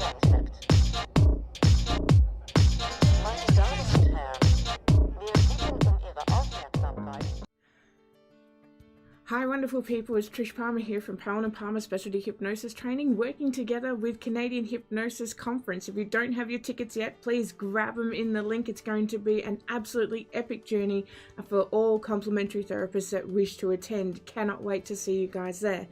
beängstigt. Meine Damen und Herren, wir bitten um Ihre Aufmerksamkeit. Hi wonderful people, it's Trish Palmer here from Palmer & Palmer Specialty Hypnosis Training, working together with Canadian Hypnosis Conference. If you don't have your tickets yet, please grab them in the link. It's going to be an absolutely epic journey for all complementary therapists that wish to attend. Cannot wait to see you guys there.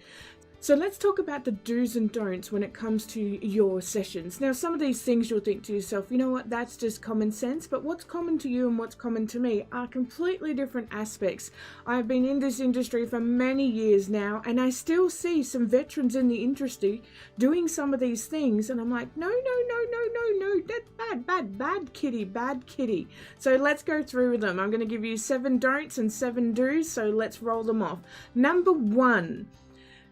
So let's talk about the do's and don'ts when it comes to your sessions. Now, some of these things you'll think to yourself, you know what, that's just common sense, but what's common to you and what's common to me are completely different aspects. I've been in this industry for many years now, and I still see some veterans in the industry doing some of these things, and I'm like, no, that's bad kitty. So let's go through with them. I'm going to give you 7 don'ts and 7 do's, so let's roll them off. Number 1.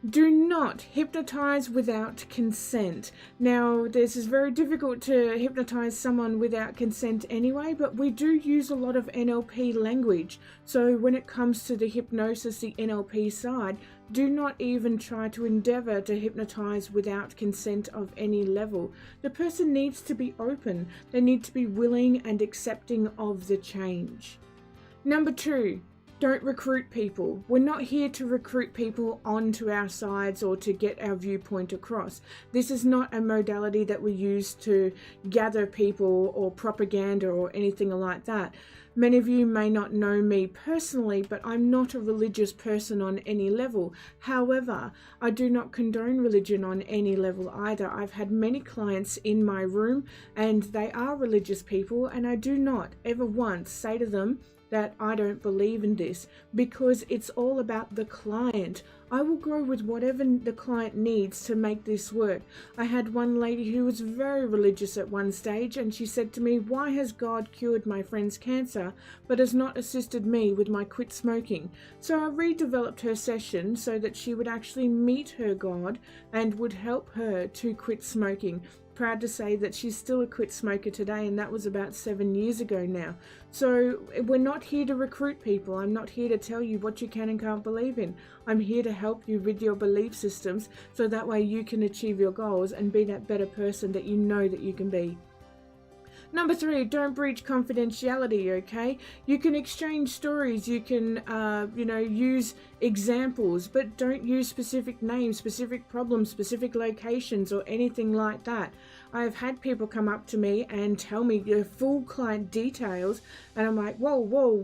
Do not hypnotize without consent. Now, this is very difficult to hypnotize someone without consent anyway, but we do use a lot of NLP language. So when it comes to the hypnosis, the NLP side, do not even try to endeavor to hypnotize without consent of any level. The person needs to be open. They need to be willing and accepting of the change. Number 2. Don't recruit people. We're not here to recruit people onto our sides or to get our viewpoint across. This is not a modality that we use to gather people or propaganda or anything like that. Many of you may not know me personally, but I'm not a religious person on any level. However, I do not condone religion on any level either. I've had many clients in my room and they are religious people, and I do not ever once say to them that I don't believe in this, because it's all about the client. I will go with whatever the client needs to make this work. I had one lady who was very religious at one stage, and she said to me, why has God cured my friend's cancer but has not assisted me with my quit smoking? So I redeveloped her session so that she would actually meet her God and would help her to quit smoking. Proud to say that she's still a quit smoker today, and that was about 7 years ago now. So we're not here to recruit people. I'm not here to tell you what you can and can't believe in. I'm here to help you with your belief systems so that way you can achieve your goals and be that better person that you know that you can be. Number 3, don't breach confidentiality, okay? You can exchange stories, you can, use examples, but don't use specific names, specific problems, specific locations, or anything like that. I have had people come up to me and tell me the full client details, and I'm like, whoa, we're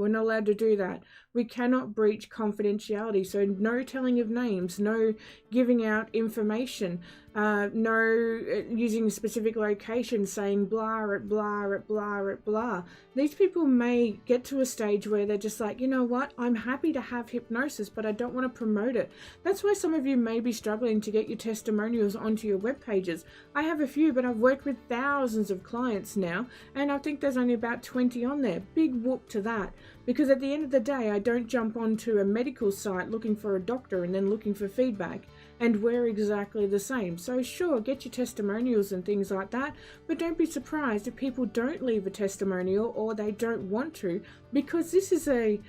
not allowed to do that. We cannot breach confidentiality, so no telling of names, no giving out information, no using specific locations, saying blah at blah at blah at blah. These people may get to a stage where they're just like, you know what, I'm happy to have hypnosis, but I don't want to promote it. That's why some of you may be struggling to get your testimonials onto your web pages. I have a few, but I've worked with thousands of clients now, and I think there's only about 20 on there. Big whoop to that. Because at the end of the day, I don't jump onto a medical site looking for a doctor and then looking for feedback, and we're exactly the same. So sure, get your testimonials and things like that, but don't be surprised if people don't leave a testimonial or they don't want to, because this is a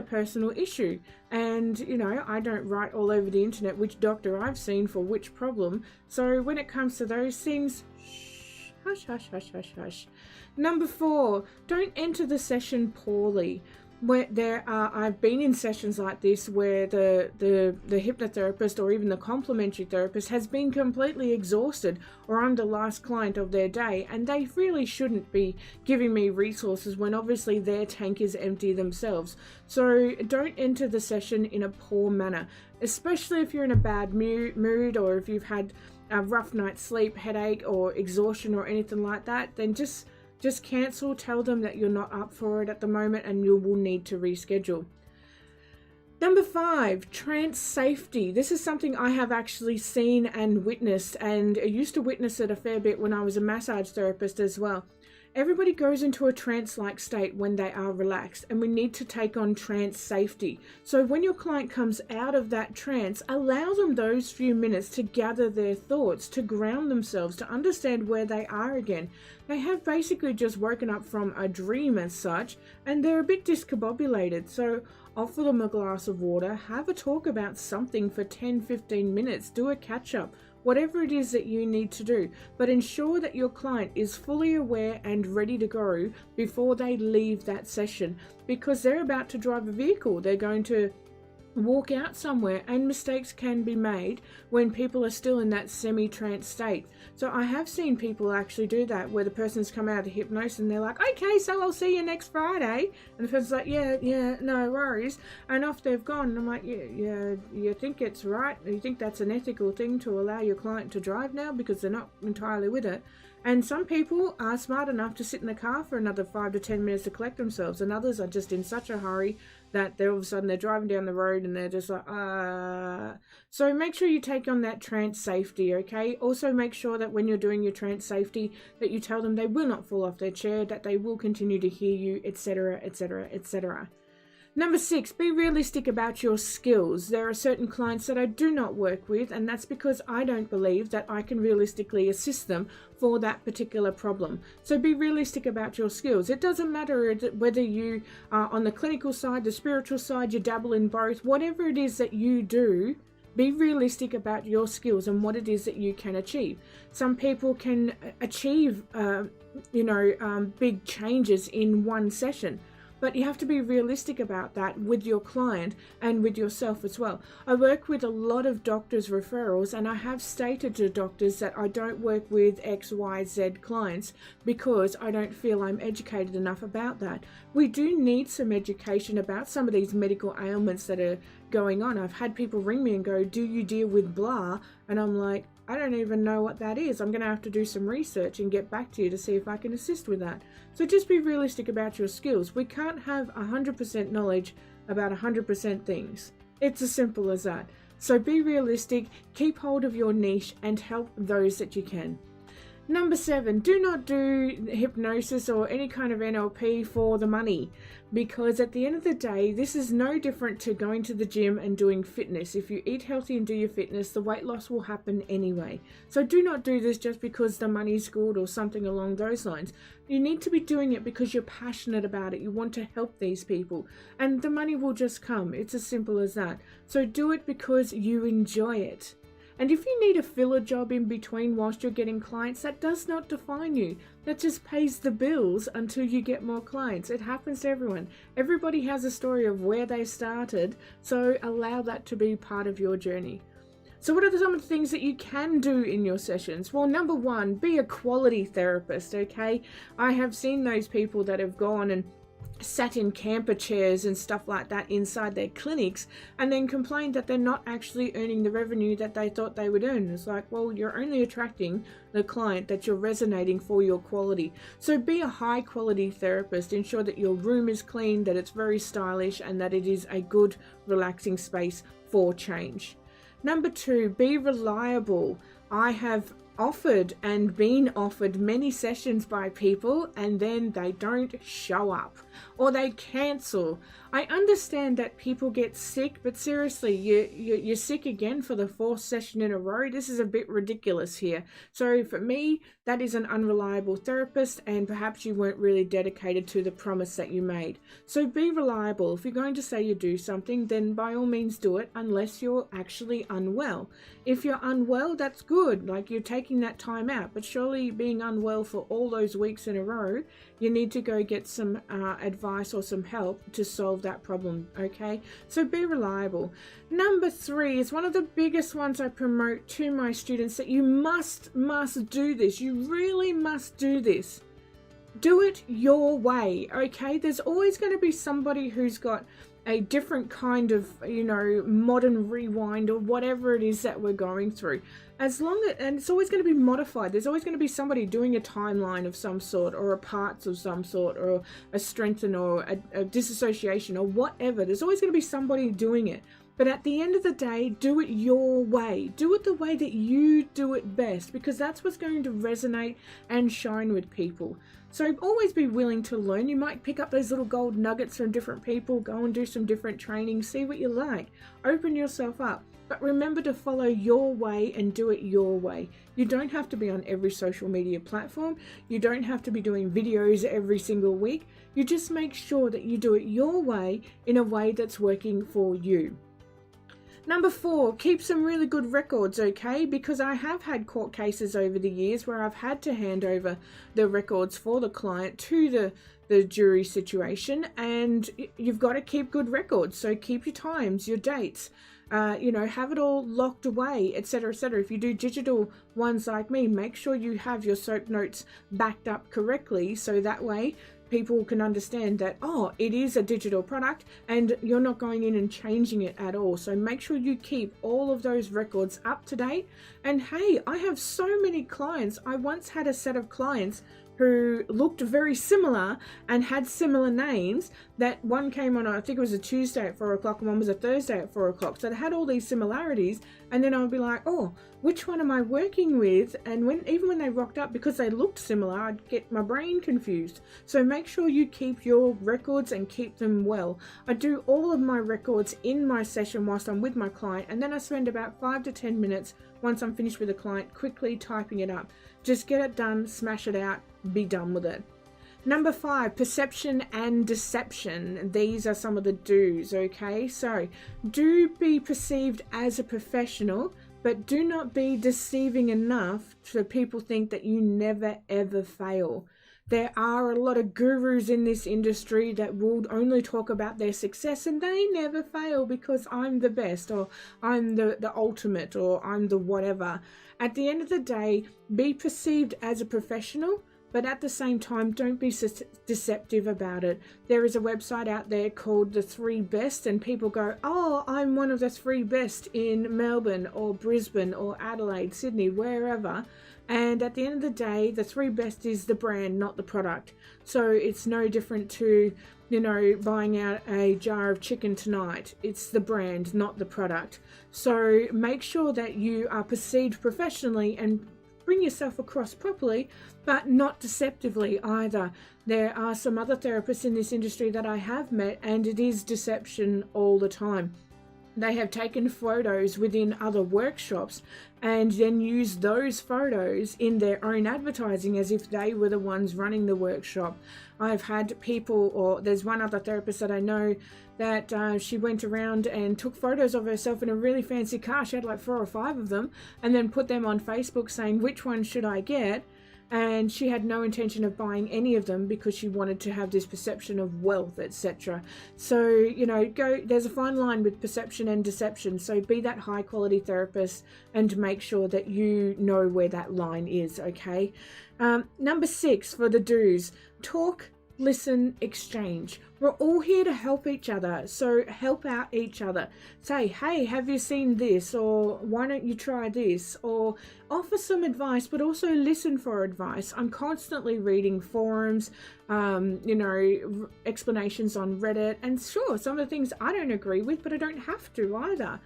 personal issue. And I don't write all over the internet which doctor I've seen for which problem. So when it comes to those things, hush, hush, hush, hush, hush. Number 4, don't enter the session poorly. I've been in sessions like this where the hypnotherapist or even the complementary therapist has been completely exhausted, or I'm the last client of their day, and they really shouldn't be giving me resources when obviously their tank is empty themselves. So don't enter the session in a poor manner, especially if you're in a bad mood or if you've had a rough night's sleep, headache or exhaustion or anything like that. Then just cancel, tell them that you're not up for it at the moment and you will need to reschedule. Number 5, trance safety. This is something I have actually seen and witnessed, and I used to witness it a fair bit when I was a massage therapist as well. Everybody goes into a trance-like state when they are relaxed, and we need to take on trance safety. So when your client comes out of that trance, allow them those few minutes to gather their thoughts, to ground themselves, to understand where they are again. They have basically just woken up from a dream as such, and they're a bit discombobulated. So offer them a glass of water, have a talk about something for 10-15 minutes, do a catch-up. whatever it is that you need to do. But ensure that your client is fully aware and ready to go before they leave that session, because they're about to drive a vehicle. They're going to walk out somewhere, and mistakes can be made when people are still in that semi-trance state. So I have seen people actually do that, where the person's come out of hypnosis and they're like, okay, so I'll see you next Friday, and the person's like, yeah, no worries, and off they've gone. And I'm like, yeah, you think it's right? You think that's an ethical thing to allow your client to drive now because they're not entirely with it? And some people are smart enough to sit in the car for another 5 to 10 minutes to collect themselves, and others are just in such a hurry that they're all of a sudden they're driving down the road and they're just like, So make sure you take on that trance safety, okay? Also make sure that when you're doing your trance safety that you tell them they will not fall off their chair, that they will continue to hear you, etc., etc., etc. Number 6, be realistic about your skills. There are certain clients that I do not work with, and that's because I don't believe that I can realistically assist them for that particular problem. So be realistic about your skills. It doesn't matter whether you are on the clinical side, the spiritual side, you dabble in both, whatever it is that you do, be realistic about your skills and what it is that you can achieve. Some people can achieve, big changes in one session. But you have to be realistic about that with your client and with yourself as well. I work with a lot of doctors' referrals, and I have stated to doctors that I don't work with X, Y, Z clients because I don't feel I'm educated enough about that. We do need some education about some of these medical ailments that are going on. I've had people ring me and go, do you deal with blah? And I'm like, I don't even know what that is. I'm going to have to do some research and get back to you to see if I can assist with that. So just be realistic about your skills. We can't have 100% knowledge about 100% things. It's as simple as that. So be realistic, keep hold of your niche, and help those that you can. Number 7, do not do hypnosis or any kind of NLP for the money, because at the end of the day, this is no different to going to the gym and doing fitness. If you eat healthy and do your fitness, the weight loss will happen anyway. So do not do this just because the money's good or something along those lines. You need to be doing it because you're passionate about it. You want to help these people, and the money will just come. It's as simple as that. So do it because you enjoy it. And if you need a filler job in between whilst you're getting clients, that does not define you. That just pays the bills until you get more clients. It happens to everyone. Everybody has a story of where they started, so allow that to be part of your journey. So what are some of the things that you can do in your sessions? Well, number 1, be a quality therapist, okay? I have seen those people that have gone and sat in camper chairs and stuff like that inside their clinics and then complained that they're not actually earning the revenue that they thought they would earn. It's like, well, you're only attracting the client that you're resonating for your quality. So be a high quality therapist. Ensure that your room is clean, that it's very stylish, and that it is a good relaxing space for change. Number 2, be reliable. I have offered and been offered many sessions by people, and then they don't show up or they cancel. I understand that people get sick, but seriously, you're sick again for the 4th session in a row. This is a bit ridiculous here. So for me, that is an unreliable therapist, and perhaps you weren't really dedicated to the promise that you made. So be reliable. If you're going to say you do something, then by all means do it, unless you're actually unwell. If you're unwell, that's good. Like, you're taking that time out, but surely being unwell for all those weeks in a row, you need to go get some advice or some help to solve that problem, okay? So be reliable. Number 3 is one of the biggest ones I promote to my students, that you must do this. You really must do this. Do it your way, okay? There's always going to be somebody who's got a different kind of, modern rewind or whatever it is that we're going through. And it's always going to be modified. There's always going to be somebody doing a timeline of some sort, or a parts of some sort, or a strengthen, or a disassociation, or whatever. There's always going to be somebody doing it. But at the end of the day, do it your way. Do it the way that you do it best, because that's what's going to resonate and shine with people. So always be willing to learn. You might pick up those little gold nuggets from different people, go and do some different training, see what you like. Open yourself up. But remember to follow your way and do it your way. You don't have to be on every social media platform. You don't have to be doing videos every single week. You just make sure that you do it your way, in a way that's working for you. Number 4, keep some really good records, okay? Because I have had court cases over the years where I've had to hand over the records for the client to the jury situation, and you've got to keep good records. So keep your times, your dates, have it all locked away, etc., etc. If you do digital ones like me, make sure you have your soap notes backed up correctly, so that way people can understand that, oh, it is a digital product and you're not going in and changing it at all. So make sure you keep all of those records up to date. And hey, I have so many clients. I once had a set of clients who looked very similar and had similar names, that one came on, I think it was a Tuesday at 4 o'clock and one was a Thursday at 4 o'clock. So they had all these similarities, and then I would be like, oh, which one am I working with? And even when they rocked up, because they looked similar, I'd get my brain confused. So make sure you keep your records and keep them well. I do all of my records in my session whilst I'm with my client, and then I spend about 5 to 10 minutes once I'm finished with the client quickly typing it up. Just get it done, smash it out, be done with it. Number 5, perception and deception. These are some of the do's, okay? So do be perceived as a professional, but do not be deceiving enough so people think that you never ever fail. There are a lot of gurus in this industry that will only talk about their success and they never fail because I'm the best, or I'm the ultimate, or I'm the whatever. At the end of the day, be perceived as a professional, but at the same time, don't be deceptive about it. There is a website out there called The 3 Best, and people go, oh, I'm one of the 3 best in Melbourne or Brisbane or Adelaide, Sydney, wherever. And at the end of the day, the 3 Best is the brand, not the product. So it's no different to, buying out a jar of chicken tonight. It's the brand, not the product. So make sure that you are perceived professionally and bring yourself across properly, but not deceptively either. There are some other therapists in this industry that I have met, and it is deception all the time. They have taken photos within other workshops and then used those photos in their own advertising as if they were the ones running the workshop. I've had people, or there's one other therapist that I know that she went around and took photos of herself in a really fancy car. She had like 4 or 5 of them, and then put them on Facebook saying, which one should I get? And she had no intention of buying any of them because she wanted to have this perception of wealth, etc. So, there's a fine line with perception and deception. So be that high quality therapist and make sure that you know where that line is, okay? Number 6 for the do's, talk, listen, exchange. We're all here to help each other, so help out each other. Say, hey, have you seen this? Or why don't you try this? Or offer some advice, but also listen for advice. I'm constantly reading forums, explanations on Reddit, and sure, some of the things I don't agree with, but I don't have to either.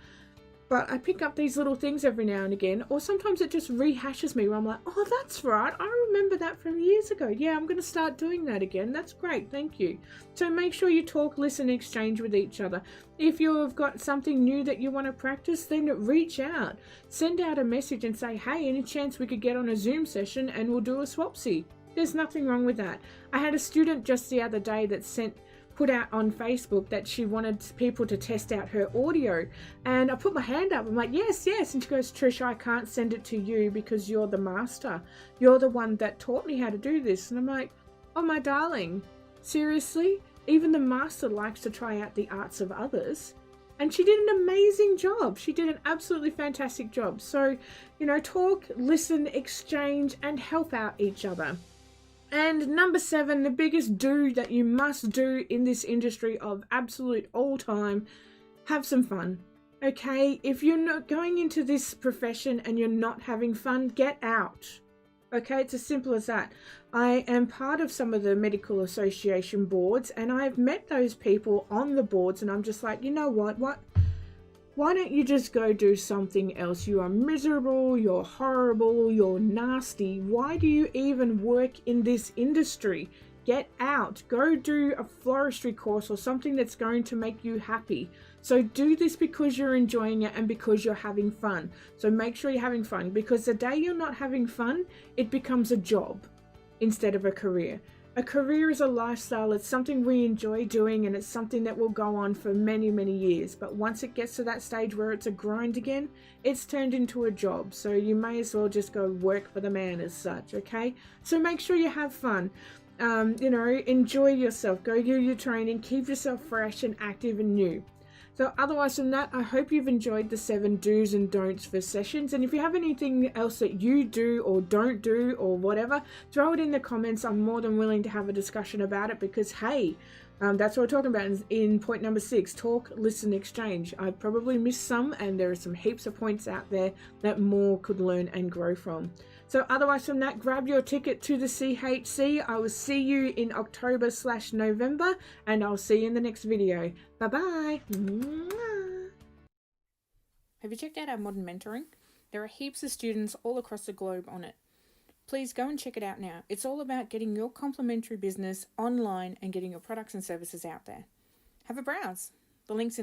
But I pick up these little things every now and again, or sometimes it just rehashes me where I'm like, oh, that's right, I remember that from years ago. Yeah, I'm going to start doing that again. That's great, thank you. So make sure you talk, listen, exchange with each other. If you've got something new that you want to practice, then reach out. Send out a message and say, hey, any chance we could get on a Zoom session and we'll do a swapsy? There's nothing wrong with that. I had a student just the other day that put out on Facebook that she wanted people to test out her audio, and I put my hand up. I'm like, yes, and she goes, Trish, I can't send it to you because you're the master. You're the one that taught me how to do this. And I'm like, oh my darling, seriously? Even the master likes to try out the arts of others. And she did an amazing job. She did an absolutely fantastic job. So, talk, listen, exchange, and help out each other. And number 7, the biggest do that you must do in this industry of absolute all time, have some fun. Okay, if you're not going into this profession and you're not having fun, get out. Okay, it's as simple as that. I am part of some of the medical association boards, and I've met those people on the boards, and I'm just like, you know what? Why don't you just go do something else? You are miserable, you're horrible, you're nasty. Why do you even work in this industry? Get out. Go do a floristry course or something that's going to make you happy. So do this because you're enjoying it and because you're having fun. So make sure you're having fun, because the day you're not having fun, it becomes a job instead of a career. A career is a lifestyle. It's something we enjoy doing, and it's something that will go on for many, many years. But once it gets to that stage where it's a grind again, it's turned into a job. So you may as well just go work for the man as such, okay? So make sure you have fun. Enjoy yourself. Go do your training. Keep yourself fresh and active and new. So otherwise than that, I hope you've enjoyed the 7 do's and don'ts for sessions. And if you have anything else that you do or don't do or whatever, throw it in the comments. I'm more than willing to have a discussion about it because, hey, that's what we're talking about in point number 6, talk, listen, exchange. I probably missed some, and there are some heaps of points out there that more could learn and grow from. So otherwise from that, grab your ticket to the CHC. I will see you in October/November, and I'll see you in the next video. Bye-bye. Have you checked out our modern mentoring? There are heaps of students all across the globe on it. Please go and check it out now. It's all about getting your complimentary business online and getting your products and services out there. Have a browse. The link's in the